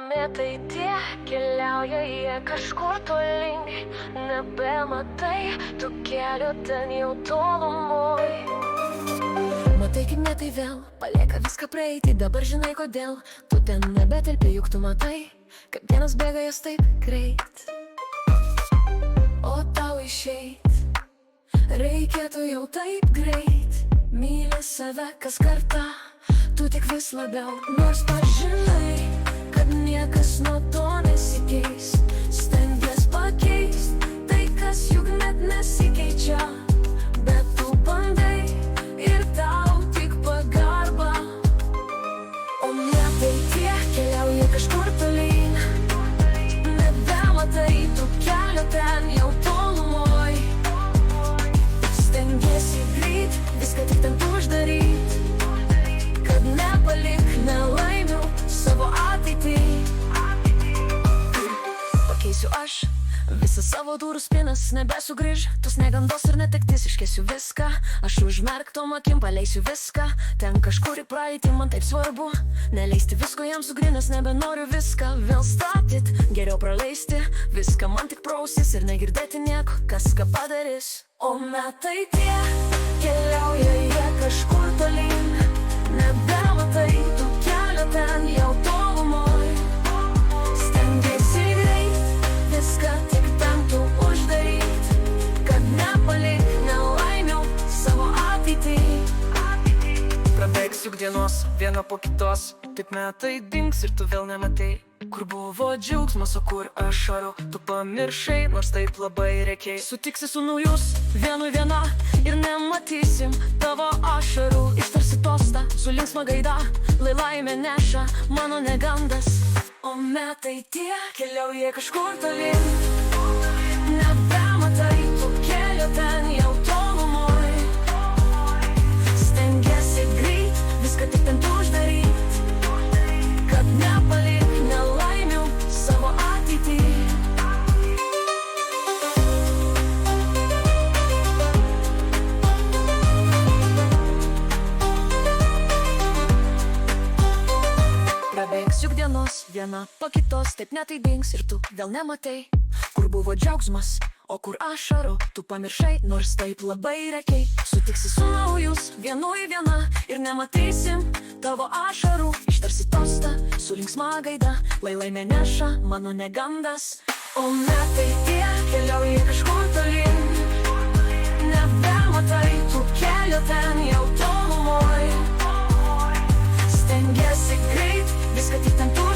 metai tie keliauja jie kažkur tolyn, nebematai tų kelių ten jau tolumoj. Matai kaip metai vėl palieka viską praeiti, dabar žinai kodėl tu ten nebetelpi, juk tu matai, kaip dienos bėga jos taip greit. O tau išeit reikėtų jau taip greit, myli save kas kartą, tu tik vis labiau, nors pažinai, kad niekas nuo to nesikeis. Stengies pakeist tai, kas juk net nesikeičia, bet tu bandai ir tau tik pagarba. O metai tie keliauja kažkur tolyn, nebematai tų kelio ten jau tolumoj. Stengiesi greit viską tik ten uždaryt, kad nepalik nelaimių savo ateitį. Pakeisiu aš visą savo durų spynas, nebesugrįž tos negandos ir netektis, iškėsiu viską, aš užmerktom akim paleisiu viską ten kažkur į praeitį, man taip svarbu neleisti visko jam sugrinęs, nebenoriu viską vėl statyt, geriau praleisti viską man tik prausis ir negirdėti nieko, kas ką padarys. O metai tie keliauja jie kažkur tolyn, nebematai tų kelio ten jau tolumoj. Stengiesi greit viską tik ten tu uždaryt, kad nepalik nelaimių savo ateitį. Prabėgs juk dienos viena po kitos, taip metai dings ir tu vėl nematai, kur buvo džiaugsmas, o kur ašarų tu pamiršai, nors taip labai reikėjo. Sutiksi su naujus vienu viena ir nematysim tavo ašarų. Ištarsi tostą su linksma gaida, lai laimė neša mano negandas. O metai tie keliauja kažkur tolyn, nebematai tų kelio ten jau tolumoj. Stengiesi greit viską tik ten uždaryt, kad nepalik nelaimių savo ateitį. Prabėgs juk dienos viena po kitos, taip netai dings ir tu vėl nematai, kur buvo džiaugsmas, o kur ašarų tu pamiršai, nors taip labai reikiai. Sutiksi su naujus vienu į vieną ir nematysim tavo ašarų. Ištarsi tostą su linksma gaida, lai laimė neša mano negandas. O metai tie keliauja kažkur tolyn, nebematai tų kelio ten jau tolumoj. Stengiesi greit viską tik ten tu